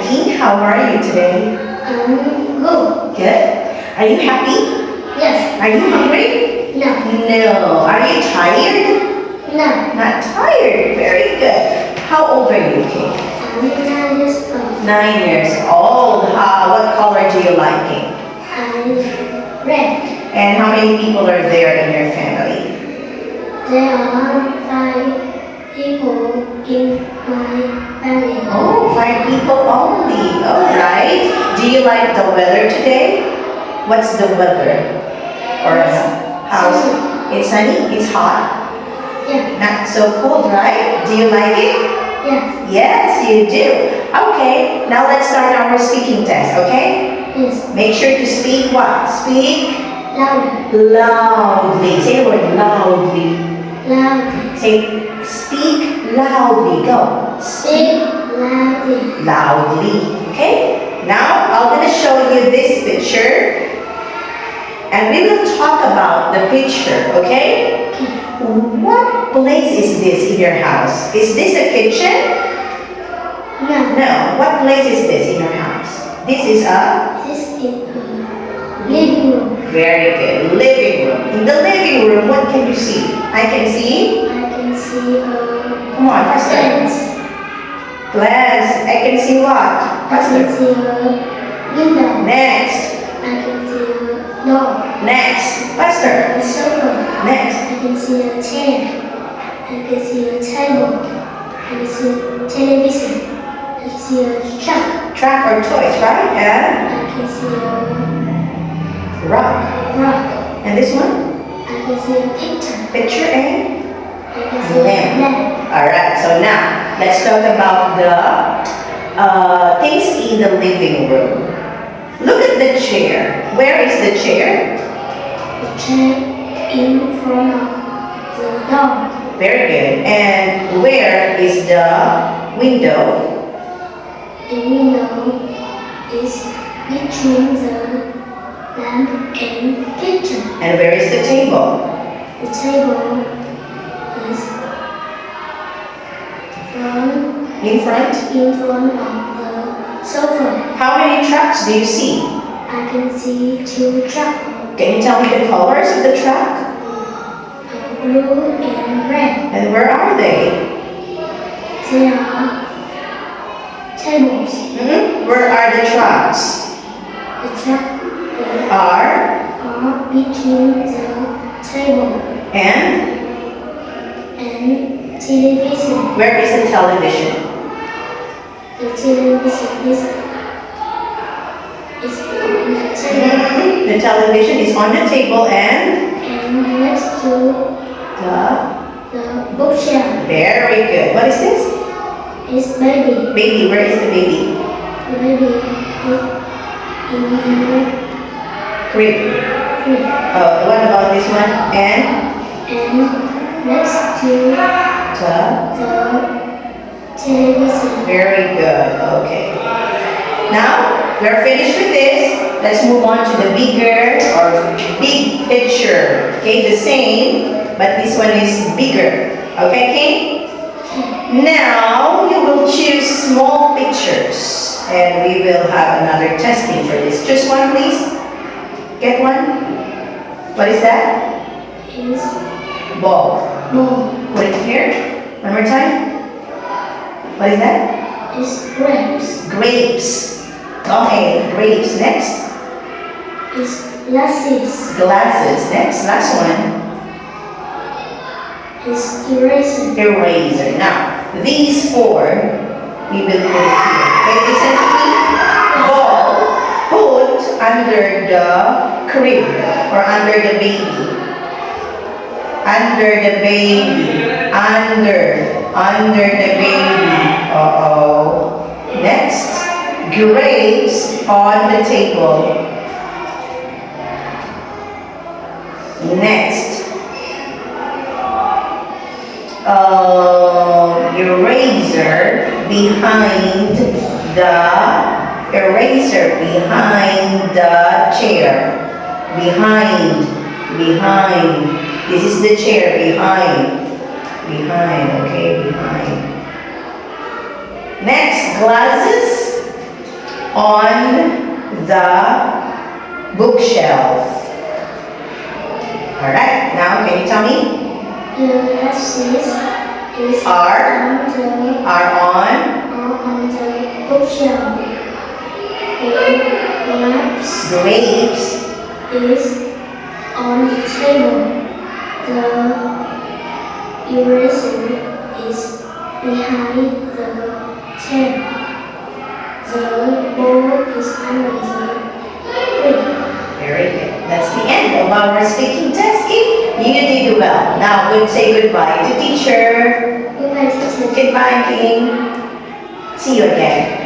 King. How are you today? Good. Good. Are you happy? Yes. Are you hungry? No. No. Are you tired? No. Not tired. Very good. How old are you, King? 9 years old. 9 years old. What color do you like, King? Red. And how many people are there in your family? There are 5 people in my family. Oh, 5 people only. All right. Do you like the weather today? What's the weather? Or how's it's sunny? It's hot? Yeah. Not so cold, right? Do you like it? Yes. Yes, you do. Okay, now let's start our speaking test, okay? Yes. Make sure to speak what? Speak Louder. loudly. Say the word loudly. Loudly. Say, speak loudly. Go. Speak loudly. Loudly. Okay? Now, I'm going to show you this picture. And we will talk about the picture, okay? Okay. What place is this in your house? Is this a kitchen? No. No. What place is this in your house? This is a This is a living room. very good living room. In the living room, what can you see? I can see. I can see a Come on, faster. fence. Plants. I can see what? I can Faster. see a window. Next. I can see a door. Next. A Faster. sofa. Next. I can see a chair. I can see a table. I can see a television. I can see a truck. Track or toys, right? And I can see a rock. rock. And this one? I can see a picture. Picture and I can see lamp. a lamp. Alright, so now let's talk about the things in the living room. Look at the chair. Where is the chair? The chair in front of the door. Very good. And where is the window? The window is between the lamp and picture. And where is the table? The table is In front? in front of the sofa. How many trucks do you see? I can see 2 trucks, Can you tell me the colors of the truck? blue and red. And where are they? There are tables. Where are the trucks? The trucks Are are between the table and and television. where is the television? The television is on the table. The television is on the table and And next to the bookshelf very good. What is this? is baby. Baby, where is the baby? The baby is in the Crib. crib. What about this one? And And next to the the television. very good. Okay. Now we're finished with this. Let's move on to the bigger or big picture. Okay, the same, but this one is bigger. Okay, King? Now you will choose small pictures and we will have another testing for this. Choose one, please. Get one. What is that? Is Ball. ball. Put it here. One more time. What is that? Is grapes. Grapes. Okay, grapes. Next. Is glasses. Glasses. Next. Last one. Is eraser. Eraser. Now, these 4, we will put it here. Okay, listen to me. Ball, put under the crib or under the baby. Under the baby. Under the baby. Uh-oh. Next, grapes on the table. Next, eraser behind the chair. Behind. This is the chair. Behind. Okay, behind. Next, glasses on the bookshelf. Alright, now can you tell me? The glasses is Are on the bookshelf. The maps grapes is on the table. The eraser is behind the chair. The ball is under the tree. Very good. That's the end of our speaking test. You did well. Now we'll say goodbye to teacher. Goodbye, teacher. Goodbye, King. See you again.